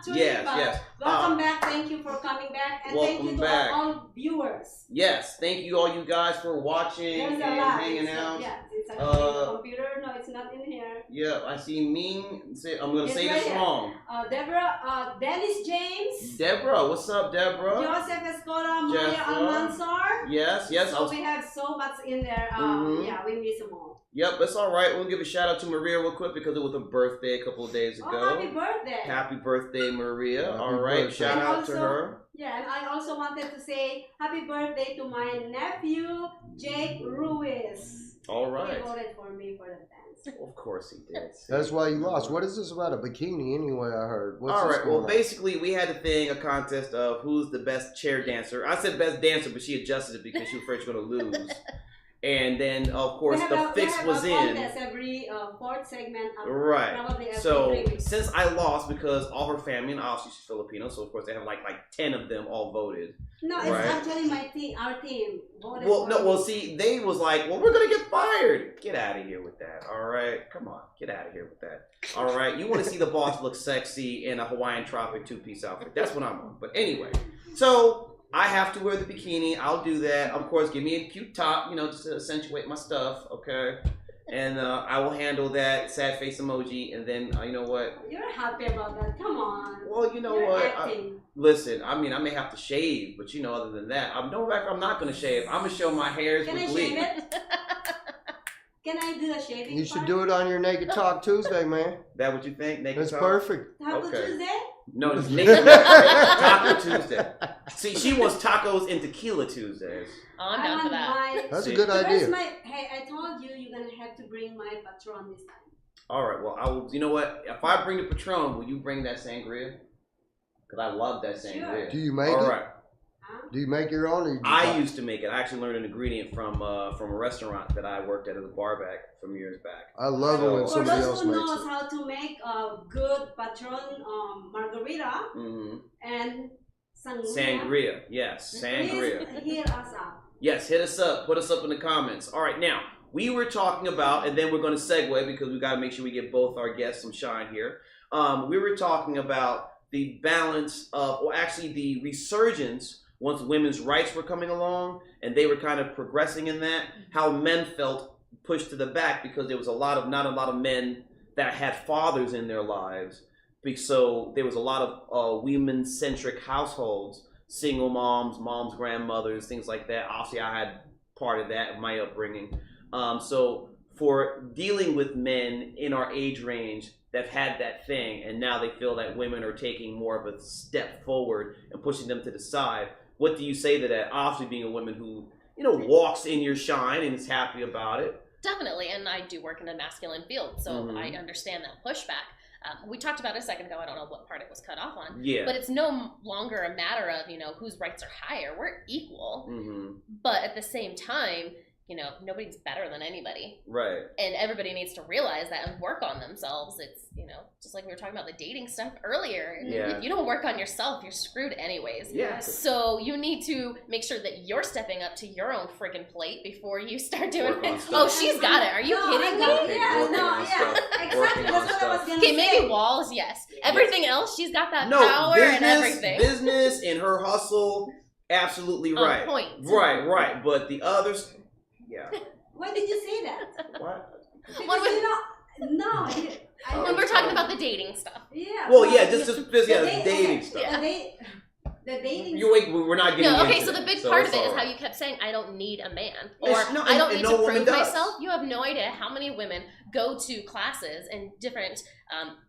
actually. Yes, but yes. Welcome back. Thank you for coming back. And thank you to all viewers. Yes, thank you all you guys for watching and hanging out. Yeah, it's a computer. No, it's not in here. Yeah, I see Ming. I'm going to say this wrong. Deborah, Dennis James. Deborah, what's up, Deborah? Joseph Escola, Maria Almanzar. Yes. So we have so much in there. Yeah, we miss them all. Yep, that's all right. We'll give a shout out to Maria real quick because it was her birthday a couple of days ago. Oh, happy birthday. Happy birthday, Maria. Happy all right, birthday. shout out to her. Yeah, and I also wanted to say happy birthday to my nephew, Jake Ruiz. All right. He voted for me for the dance. Of course he did. That's why you lost. What is this about a bikini anyway, I heard? All right, well, basically, we had a contest of who's the best chair dancer. I said best dancer, but she adjusted it because she was afraid she was going to lose. And then, of course, the fix was in. Every fourth segment. Right. Probably every so 3 weeks. since I lost, because all her family, and obviously she's Filipino, so of course they have like 10 of them all voted. No, it's actually my team, our team voted. See, they was like, well, we're gonna get fired. Get out of here with that. All right, come on, get out of here with that. All right, you want to see the boss look sexy in a Hawaiian Tropic 2-piece outfit? That's what I'm on. But anyway, so. I have to wear the bikini. I'll do that. Of course, give me a cute top, just to accentuate my stuff, okay? And I will handle that sad face emoji. And then, you know what? You're happy about that. Come on. Well, you know what? Listen, I mean, I may have to shave, but other than that, I'm not going to shave. I'm going to show my hairs with bleach. Can I shave it? Can I do a shaving? You should do it on your Naked Talk Tuesday, man. That what you think? Naked That's Talk? perfect. Taco Tuesday? No, it's Naked Taco Tuesday. See, she wants tacos and tequila Tuesdays. Oh, I'm down for that. That's a good idea. Hey, I told you you're going to have to bring my Patron this time. All right, well, I will. You know what? If I bring the Patron, will you bring that sangria? Because I love that sangria. Sure. Do you make it? All right. Do you make your own? Or I used to make it. I actually learned an ingredient from a restaurant that I worked at as a bar back from years back. I love it when somebody else makes it. For those who knows how to make a good Patron margarita and sangria, yes, sangria. Please hit us up. Yes, hit us up. Put us up in the comments. All right, now we were talking about, and then we're going to segue because we got to make sure we get both our guests some shine here. We were talking about the balance of, or actually the resurgence. Once women's rights were coming along and they were kind of progressing in that, how men felt pushed to the back because there was not a lot of men that had fathers in their lives. So there was a lot of women-centric households, single moms, grandmothers, things like that. Obviously, I had part of that in my upbringing. So for dealing with men in our age range that had that thing, and now they feel that women are taking more of a step forward and pushing them to the side. What do you say to that? Obviously, being a woman who, walks in your shine and is happy about it. Definitely, and I do work in a masculine field, so I understand that pushback. We talked about it a second ago. I don't know what part it was cut off on. Yeah. But it's no longer a matter of, whose rights are higher. We're equal. But at the same time, nobody's better than anybody. Right. And everybody needs to realize that and work on themselves. It's, just like we were talking about the dating stuff earlier. Yeah. If you don't work on yourself, you're screwed anyways. Yeah. So you need to make sure that you're stepping up to your own friggin' plate before you start doing it. Oh, she's got it. Are you kidding me? Exactly. That's what I was going to say. Okay, maybe walls, yes. Everything else, she's got that power and everything. Business and her hustle, absolutely right. On point. Right. But the others... Yeah. Why did you say that? What? When we're talking about the dating stuff. Yeah. Well, yeah, just the dating stuff. The dating. We're not getting. No, okay. into So the that, big part of it is how you kept saying, "I don't need a man," or no, "I don't need no to prove does. myself." You have no idea how many women go to classes and different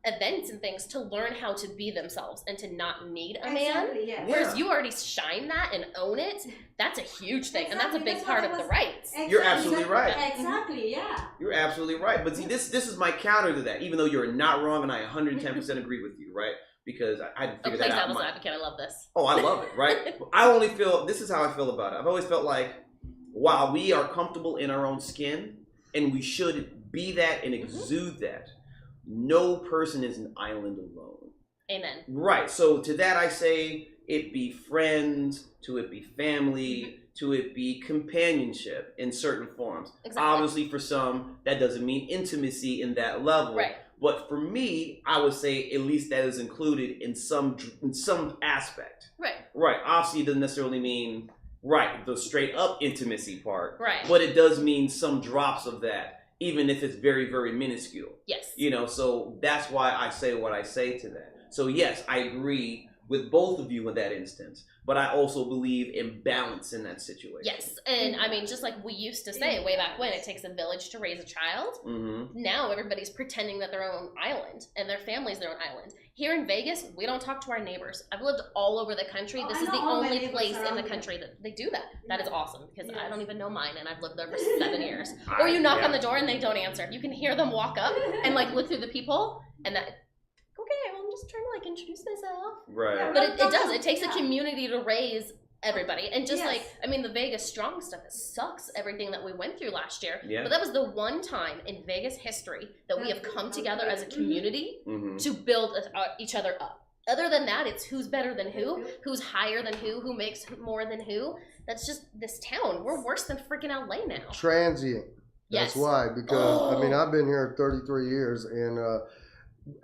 events and things to learn how to be themselves and to not need a man. Yeah. Whereas you already shine that and own it. That's a huge thing, and that's a big part of the rights. You're absolutely right. Exactly. Yeah. You're absolutely right. But see, this is my counter to that. Even though you're not wrong, and I 110% agree with you, right? Because I had to figure that out. Devil's advocate, I love this. Oh, I love it, right? I only feel, this is how I feel about it. I've always felt like, while we are comfortable in our own skin, and we should be that and exude that, no person is an island alone. Amen. Right. So to that I say, it be friends, to it be family, to it be companionship in certain forms. Exactly. Obviously, for some, that doesn't mean intimacy in that level. Right. But for me, I would say at least that is included in some aspect. Right. Right. Obviously, it doesn't necessarily mean the straight up intimacy part. Right. But it does mean some drops of that, even if it's very, very minuscule. Yes. So that's why I say what I say to that. So yes, I agree with both of you in that instance, but I also believe in balance in that situation. Yes, and I mean, just like we used to say way back when, it takes a village to raise a child. Mm-hmm. Now everybody's pretending that they're on island, and their family's their own island. Here in Vegas, we don't talk to our neighbors. I've lived all over the country. This is the only place in the country that they do that. That is awesome, because I don't even know mine, and I've lived there for 7 years. Or you knock on the door and they don't answer. You can hear them walk up and like look through the people, and that. Okay, well, I'm just trying to like introduce myself. Right. But it does. It takes a community to raise everybody. And just like, I mean, the Vegas Strong stuff, it sucks, everything that we went through last year. Yeah. But that was the one time in Vegas history that we have come together as a community to build each other up. Other than that, it's who's better than who's higher than who makes more than who. That's just this town. We're worse than freaking LA now. Transient. That's why. Because, I mean, I've been here 33 years, and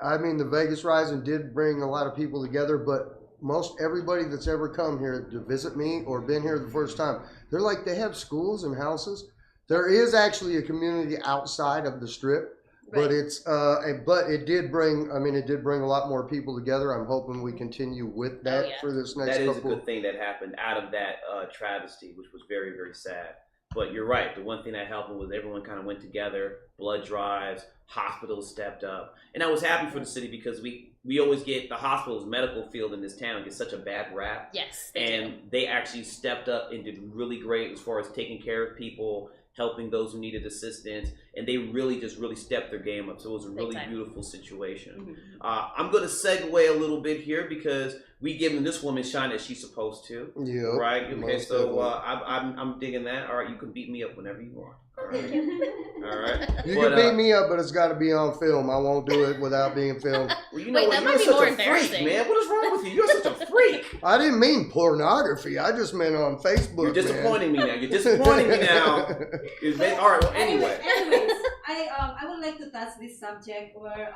I mean, the Vegas Rising did bring a lot of people together, but most everybody that's ever come here to visit me or been here the first time, they're like, they have schools and houses. There is actually a community outside of the Strip, but it's, but it did bring, I mean, it did bring a lot more people together. I'm hoping we continue with that for this next couple. That is a good thing that happened out of that travesty, which was very, very sad. But you're right. The one thing that helped was everyone kind of went together, blood drives, hospitals stepped up. And I was happy for the city because we always get the hospitals, medical field in this town gets such a bad rap. Yes. They actually stepped up and did really great as far as taking care of people, helping those who needed assistance. And they really stepped their game up. So it was a really beautiful situation. I'm going to segue a little bit here because we giving this woman shine that she's supposed to. Yeah. Right? Okay, so I'm digging that. All right, you can beat me up whenever you want. All right. All right. You can beat me up, but it's got to be on film. I won't do it without being filmed. Well, you know what? You're such a freak, man. What is wrong with you? You're such a freak. I didn't mean pornography. I just meant on Facebook. You're disappointing me now. You're disappointing me now. All right. Well, anyway. Anyways, I would like to touch this subject where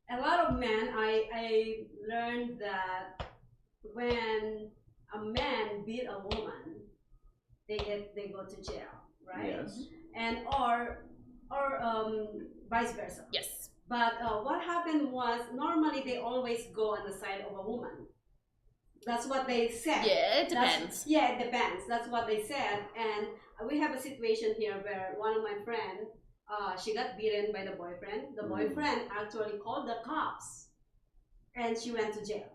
a lot of men, I learned that when a man beat a woman, they go to jail, right? Yes. And or vice versa. Yes. But what happened was normally they always go on the side of a woman. That's what they said. Yeah, it depends. It depends. That's what they said. And we have a situation here where one of my friends, she got beaten by the boyfriend. The boyfriend actually called the cops, and she went to jail.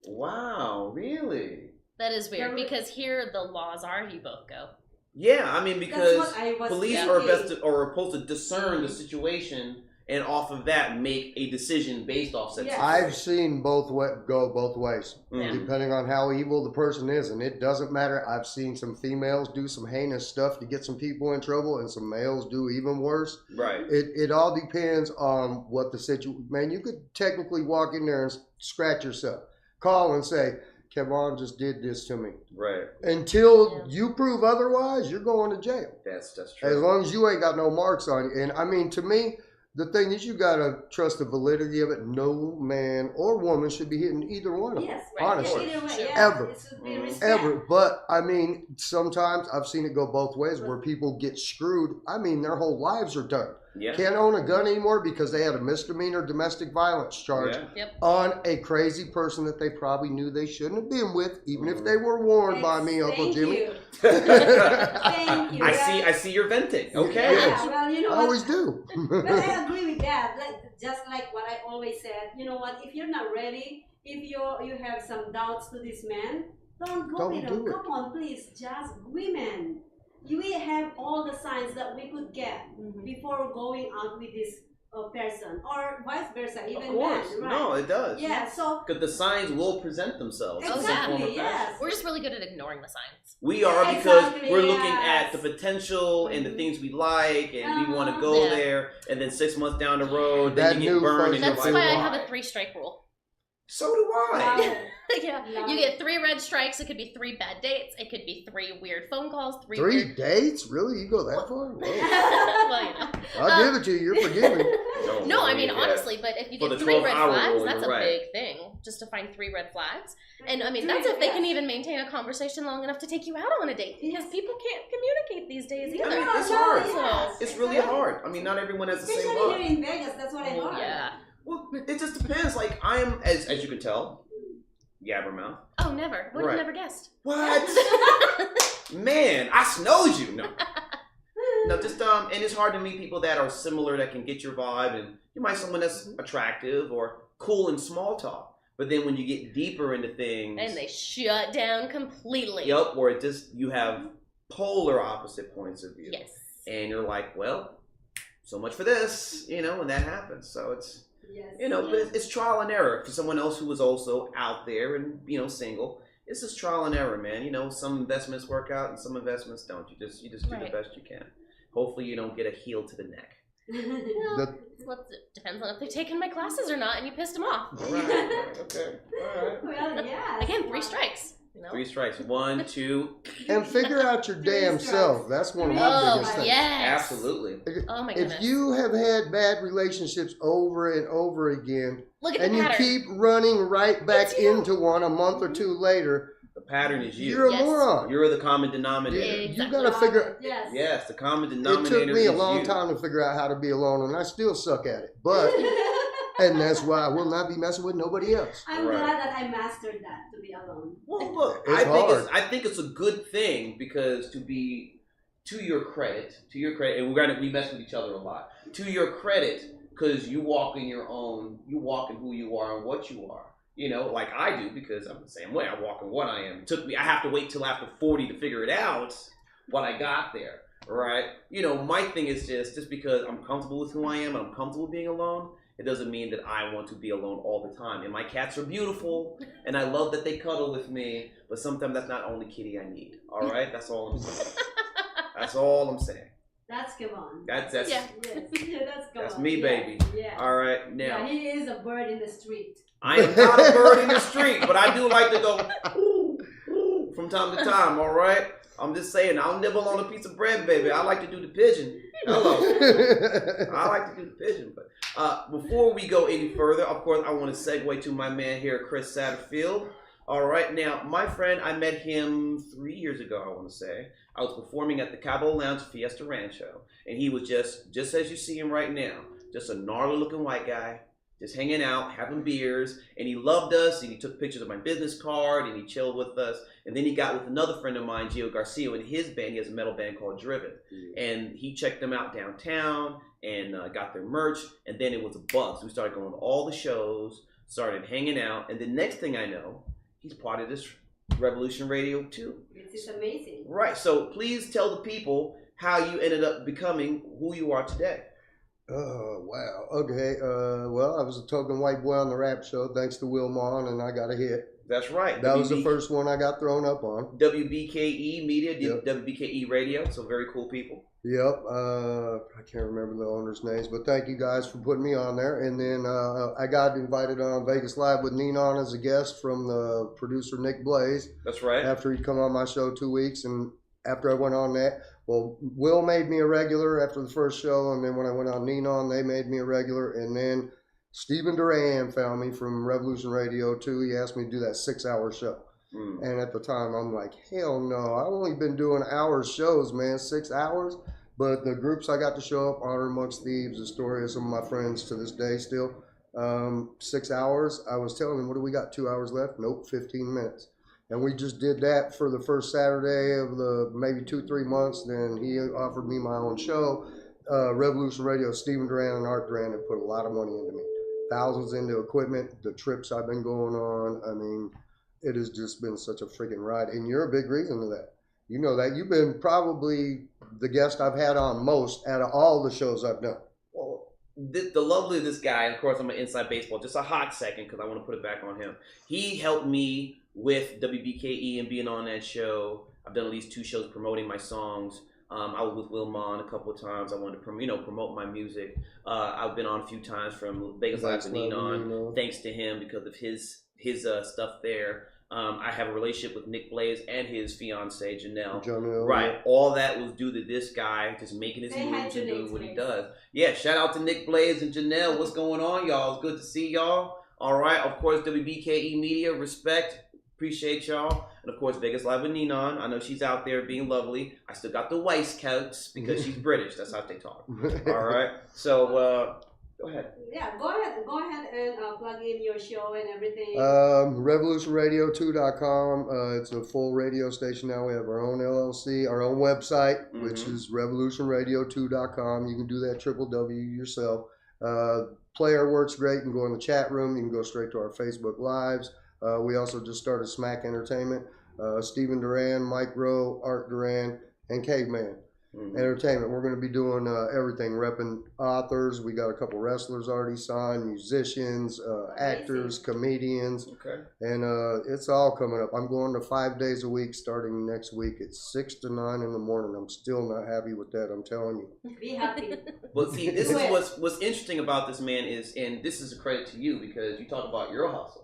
Wow, really? That is weird because here the laws are you both go. Yeah, I mean because police are supposed to discern the situation and off of that make a decision based off that. I've seen go both ways, depending on how evil the person is, and it doesn't matter. I've seen some females do some heinous stuff to get some people in trouble, and some males do even worse. Right. It all depends on what the situation. Man, you could technically walk in there and scratch yourself, call and say, Kevon just did this to me. Right. Until you prove otherwise, you're going to jail. That's true. As long as you ain't got no marks on you. And I mean, to me, the thing is, you gotta trust the validity of it. No man or woman should be hitting either one of them. Yes, honestly, ever. Ever. But I mean, sometimes I've seen it go both ways, where people get screwed. I mean, their whole lives are done. Yeah. Can't own a gun anymore because they had a misdemeanor domestic violence charge on a crazy person that they probably knew they shouldn't have been with, even if they were warned by me, Uncle Jimmy. Thank you. I see you're venting. Okay. Yeah, well, you know I always do. But I agree with that. Just like what I always said, you know what? If you're not ready, if you have some doubts to this man, don't go with him. Come on, please, just women. We have all the signs that we could get before going out with this person, or vice versa, even of course. men, right? No, it does. Yeah, so because the signs will present themselves. Exactly. Yes. We're just really good at ignoring the signs. We are because we're looking at the potential and the things we like, and we want to go there. And then 6 months down the road, then you get burned. That's why I have a 3-strike rule. So do I. Yeah, you get 3 red strikes. It could be 3 bad dates. It could be 3 weird phone calls. 3 weird... dates? Really? You go that far? Whoa. Well, you know. I'll give it to you. You're forgiven. No, I mean, honestly, but if you get 3 red flags, that's a big thing. Just to find 3 red flags. And I mean, that's if they can even maintain a conversation long enough to take you out on a date. Because people can't communicate these days either. I mean, it's hard. It's really hard. I mean, not everyone has the same vibe. Especially here in Vegas, that's what I heard. Yeah. Well, it just depends. Like, I am, as you can tell, Yabbermouth. Oh, never. Would have never guessed. What? Man, I snowed you. No. No, just, and it's hard to meet people that are similar that can get your vibe. And you might someone that's attractive or cool in small talk. But then when you get deeper into things. And they shut down completely. Yep, or it just, you have polar opposite points of view. Yes. And you're like, well, so much for this, you know, and that happens. So it's. Yes. You know, but it's trial and error for someone else who was also out there and, you know, single. It's just trial and error, man. You know, some investments work out and some investments don't. You just do the best you can. Hopefully you don't get a heel to the neck. Well, it depends on if they've taken my classes or not and you pissed them off. All right. Okay. All right. Well, yeah. Again, 3 strikes. You know? 3 strikes. 1, 2. And figure out your damn self. That's one of my biggest things. Yes. Absolutely. Oh my goodness. If you have had bad relationships over and over again, look at and the you pattern. keep running right back into one a month or 2 later, The pattern is you. you're a moron. You're the common denominator. Exactly. You gotta figure. Yes. Yes, the common It denominator. took me a is long you. time to figure out how to be alone, and I still suck at it. But and that's why I will not be messing with nobody else. I'm glad that I mastered that, to be alone. Well, look, It's hard. I think it's a good thing because to your credit, and we mess with each other a lot. To your credit, because you walk in who you are and what you are. You know, like I do, because I'm the same way. I walk in what I am. I have to wait till after 40 to figure it out when I got there, right? You know, my thing is just because I'm comfortable with who I am and I'm comfortable being alone, it doesn't mean that I want to be alone all the time. And my cats are beautiful, and I love that they cuddle with me, but sometimes that's not the only kitty I need, all right? That's all I'm saying. That's all I'm saying. That's Kevon. That's Yes, that's Kevon. That's me, baby. Yeah. All right, now. Yeah, he is a bird in the street. I am not a bird in the street, but I do like to go ooh, ooh, from time to time, all right? I'm just saying, I'll nibble on a piece of bread, baby. I like to do the pigeon. Hello. I like to do the pigeon. But before we go any further, of course, I want to segue to my man here, Kris Satterfield. All right, now, my friend, I met him 3 years ago, I want to say. I was performing at the Cabo Lounge Fiesta Rancho, and he was just as you see him right now, just a gnarly-looking white guy, just hanging out, having beers, and he loved us, and he took pictures of my business card, and he chilled with us, and then he got with another friend of mine, Gio Garcia, and his band, he has a metal band called Driven, and he checked them out downtown, and got their merch, and then it was a buzz. We started going to all the shows, started hanging out, and the next thing I know, he's part of this Revolution Radio too. This is amazing. Right, so please tell the people how you ended up becoming who you are today. Oh, wow. Okay. Well, I was a token white boy on the rap show, thanks to Will Mon, and I got a hit. That's right. That was the first one I got thrown up on. WBKE Media, Yep. WBKE Radio, so very cool people. Yep. I can't remember the owners' names, but thank you guys for putting me on there. And then I got invited on Vegas Live with Ninon as a guest from the producer Nick Blaze. That's right. After he'd come on my show 2 weeks, and after I went on that, well, Will made me a regular after the first show, and then when I went on Ninon, they made me a regular, and then Stephen Duran found me from Revolution Radio too. He asked me to do that 6-hour show. And at the time, I'm like, hell no. I've only been doing hour shows, man, 6 hours. But the groups I got to show up, Honor Amongst Thieves, the story of some of my friends to this day still. 6 hours. I was telling them, what do we got, 2 hours left? Nope, 15 minutes. And we just did that for the first Saturday of the maybe 2-3 months. Then he offered me my own show. Revolution Radio, Stephen Duran and Art Duran have put a lot of money into me. Thousands into equipment, the trips I've been going on. I mean, it has just been such a freaking ride. And you're a big reason to that. You know that. You've been probably the guest I've had on most out of all the shows I've done. Well, the lovely of this guy, and of course I'm an Inside Baseball, just a hot second because I want to put it back on him. He helped me with WBKE and being on that show. I've done at least 2 shows promoting my songs. I was with Will Mon a couple of times. I wanted to promote my music. I've been on a few times from Vegas Live with Ninon, thanks to him because of his stuff there. I have a relationship with Nick Blaze and his fiancee Janelle. Right, all that was due to this guy just making his moves and doing what he does. Yeah, shout out to Nick Blaze and Janelle. What's going on, y'all? It's good to see y'all. All right, of course, WBKE Media, respect, appreciate y'all. And of course, Vegas Live with Ninon. I know she's out there being lovely. I still got the waistcoats because she's British. That's how they talk. All right, so go ahead. Yeah, go ahead and plug in your show and everything. RevolutionRadio2.com. It's a full radio station now. We have our own LLC, our own website, which is RevolutionRadio2.com. You can do that W yourself. Player works great. You can go in the chat room. You can go straight to our Facebook Lives. We also just started Smack Entertainment. Stephen Duran, Mike Rowe, Art Duran, and Caveman Entertainment. We're going to be doing everything, repping authors. We got a couple wrestlers already signed, musicians, actors, comedians. Okay. And it's all coming up. I'm going to 5 days a week starting next week at 6 to 9 in the morning. I'm still not happy with that, I'm telling you. Be happy. Well, see, this is what's interesting about this man is, and this is a credit to you because you talk about your hustle.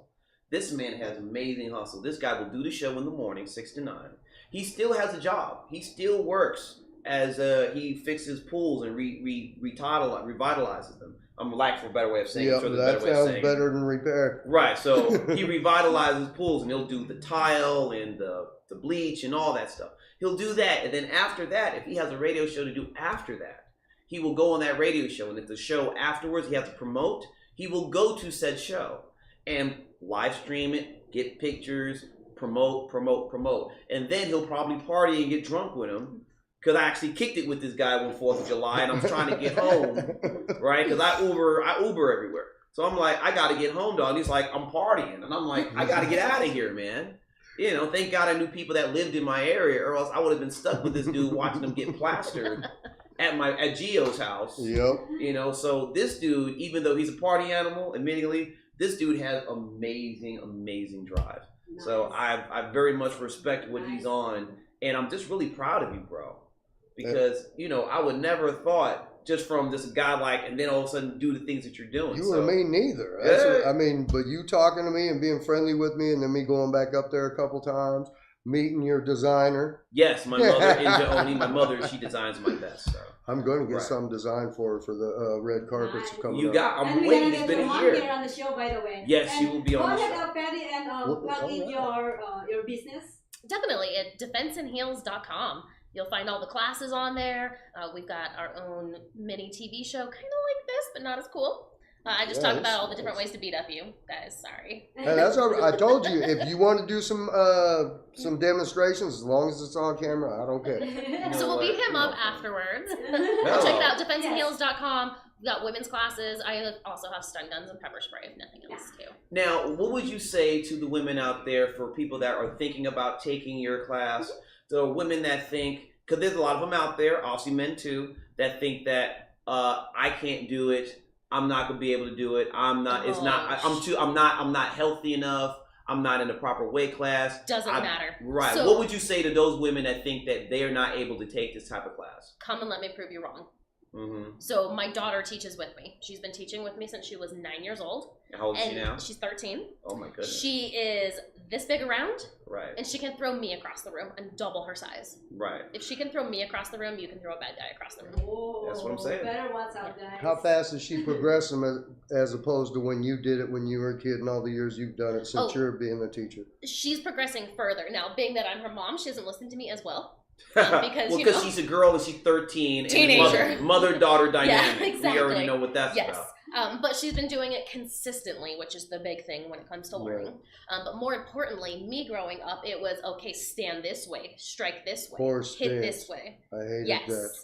This man has amazing hustle. This guy will do the show in the morning, 6 to 9. He still has a job. He still works as he fixes pools and revitalizes them. I'm lack for a better way of saying it. Yep, that sounds better than repair. Right, so he revitalizes pools and he'll do the tile and the bleach and all that stuff. He'll do that, and then after that, if he has a radio show to do after that, he will go on that radio show, and if the show afterwards he has to promote, he will go to said show and live stream it, get pictures, promote, and then he'll probably party and get drunk with him. Because I actually kicked it with this guy on 4th of July, and I'm trying to get home, right? Because I Uber everywhere. So I'm like, I got to get home, dog. He's like, I'm partying. And I'm like, I got to get out of here, man. You know, thank God I knew people that lived in my area, or else I would have been stuck with this dude watching him get plastered at Gio's house. Yep. You know, so this dude, even though he's a party animal, admittingly, this dude has amazing drive. Nice. So I very much respect what he's on, and I'm just really proud of you, bro. Because, you know, I would never have thought just from this guy and then all of a sudden do the things that you're doing. You and me neither. That's but you talking to me and being friendly with me, and then me going back up there a couple times, meeting your designer. Yes, my mother, Inja Oni, my mother, she designs my vest. So. I'm going to get some designed for her for the red carpets coming up. I'm waiting. It's been a year. Here on the show, by the way. Yes, she will be on the show. Go ahead, Patti, and plug in your business. Definitely at defenseandheels.com. You'll find all the classes on there. We've got our own mini TV show, kind of like this, but not as cool. I just talk about all the different ways to beat up you guys. Sorry. Hey, that's all right. I told you, if you want to do some demonstrations, as long as it's on camera, I don't care. So we'll beat him up afterwards. Check it out, defenseandheels.com. We've got women's classes. I also have stun guns and pepper spray, if nothing else, too. Now, what would you say to the women out there for people that are thinking about taking your class? So women that think, because there's a lot of them out there, obviously men too, that think that I can't do it. I'm not gonna be able to do it. I'm not. It's not. I'm not healthy enough. I'm not in the proper weight class. Doesn't matter. Right. So, what would you say to those women that think that they are not able to take this type of class? Come and let me prove you wrong. Mm-hmm. So my daughter teaches with me. She's been teaching with me since she was 9 years old. How old is she now? She's 13. Oh my goodness. She is this big around. Right. And she can throw me across the room and double her size. Right. If she can throw me across the room, you can throw a bad guy across the room. Whoa, that's what I'm saying. Better watch out, guys. How fast is she progressing as opposed to when you did it when you were a kid and all the years you've done it since you're being a teacher? She's progressing further. Now, being that I'm her mom, she doesn't listen to me as well. Because she's a girl and she's 13. Teenager. And mother-daughter dynamic. Yeah, exactly. We already know what that's about. But she's been doing it consistently, which is the big thing when it comes to learning. Right. But more importantly, me growing up, it was, okay, stand this way, strike this way, hit this way. I hated that.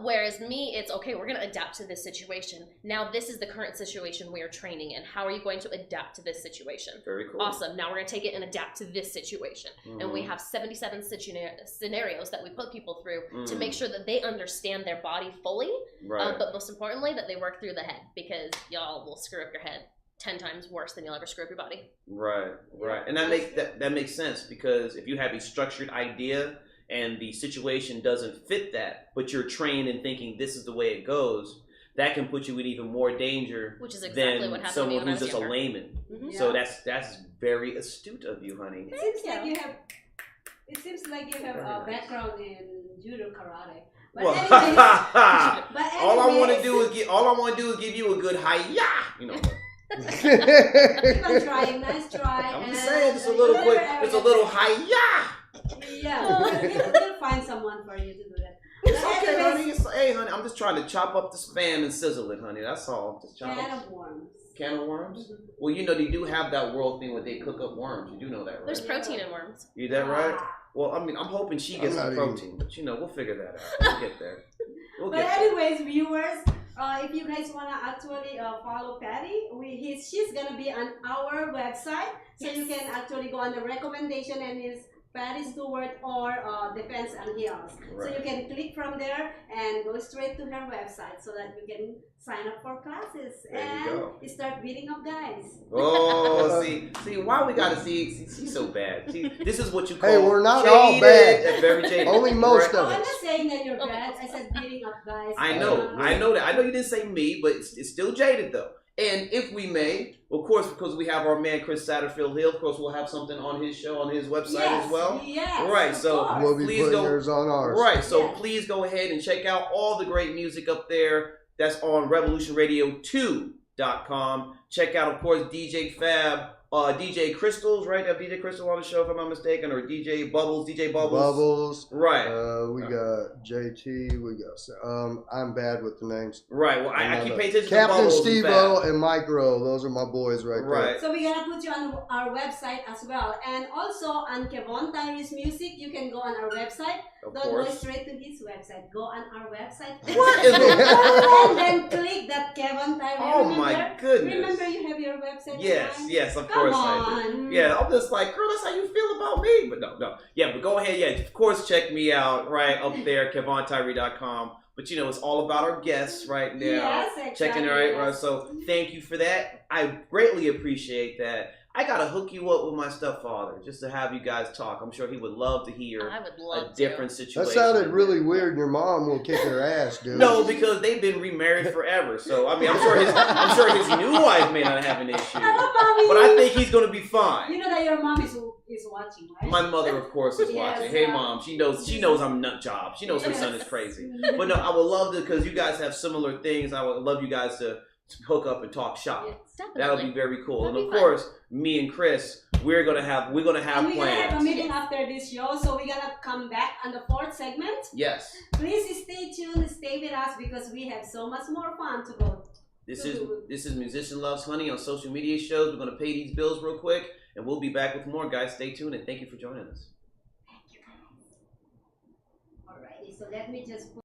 Whereas me, it's, okay, we're going to adapt to this situation. Now this is the current situation we are training in. How are you going to adapt to this situation? Very cool. Awesome. Now we're going to take it and adapt to this situation. Mm-hmm. And we have 77 scenarios that we put people through to make sure that they understand their body fully. Right. But most importantly, that they work through the head, because y'all will screw up your head 10 times worse than you'll ever screw up your body. Right. And that makes sense, because if you have a structured idea and the situation doesn't fit that, but you're trained in thinking this is the way it goes, that can put you in even more danger, which is exactly than what happened someone to me when who's I was just younger. a layman. Mm-hmm. So that's very astute of you, honey. It seems like you have. It seems like you have a background in judo karate. But Well, anyways, all I want to do is give you a good hi-ya, you know. keep on trying. Nice try. I'm and just saying, just a you little never quick, ever just a get little that. hi-ya. Yeah, we'll find someone for you to do that. It's But okay, anyways, honey. Hey, honey, I'm just trying to chop up the spam and sizzle it, honey. That's all. Just chop can up. of worms. Can of worms? Well, you know they do have that world thing where they cook up worms. You do know that, right? There's protein in worms. Is that right? Well, I mean, I'm hoping she gets some I'm not protein, but you know, we'll figure that out. We'll get there. We'll But get there. anyways, viewers, if you guys wanna actually follow Patti, she's gonna be on our website, so you can actually go on the recommendation and is Patti Stewart or Defense and Heals. Right. So you can click from there and go straight to her website so that you can sign up for classes There you and go. start beating up guys. Oh, see, why we gotta see? She's so bad. See, this is what you call. Hey, we're not all bad. and very jaded. Only most Oh, of I'm us. not saying that you're bad. I said beating up guys. I know that. I know you didn't say me, but it's still jaded though. And if we may, of course, because we have our man Kris Satterfield here, of course, we'll have something on his show, on his website as well. Yes, Right, of so course. We'll be Please putting go- yours on ours. Right, so Yes. please go ahead and check out all the great music up there. That's on revolutionradio2.com. Check out, of course, DJ Fab, DJ Crystals, right? Have DJ Crystal on the show, if I'm not mistaken, or DJ Bubbles. Bubbles. Right. We got JT. We got. I'm bad with the names. Right. Well, I keep paying attention to Captain Bubbles. Steve-O and Micro. Those are my boys right there. Right. So we're gonna put you on our website as well, and also on Kevon Tyrre's music. You can go on our website. Of Don't go course. straight to his website. Go on our website. What in the and then click that Kevon Tyrre. Oh Remember? my goodness. Remember you have your website. Yes, online? yes, of Come course I do. on. Yeah, I'm just like, girl, that's how you feel about me. But no. Yeah, but go ahead. Yeah, of course, check me out right up there, KevonTyrre.com. But you know, it's all about our guests right now. Yes, exactly. Checking it right. So thank you for that. I greatly appreciate that. I gotta hook you up with my stepfather just to have you guys talk. I'm sure he would love to hear I would love a different situation. That sounded really weird. Your mom will kick her ass, dude. No, because they've been remarried forever. So I mean, I'm sure his new wife may not have an issue, Hello, mommy. but I think he's gonna be fine. You know that your mom is watching, right? My mother, of course, is Yes, watching. Hey, yeah. Mom, she knows I'm nut job. She knows her son is crazy. But no, I would love to, because you guys have similar things. I would love you guys to hook up and talk shop. Yes. Definitely. That'll be very cool. That'd And of be fun. course, me and Kris, we're gonna have And we're gonna have a plans. meeting after this show, so we're gonna come back on the fourth segment. Yes, Please stay tuned, stay with us because we have so much more fun to go. this is Musician Loves Honey on social media shows. We're gonna pay these bills real quick, and we'll be back with more, guys. Stay tuned, and thank you for joining us. Thank you guys. Alrighty, so let me just put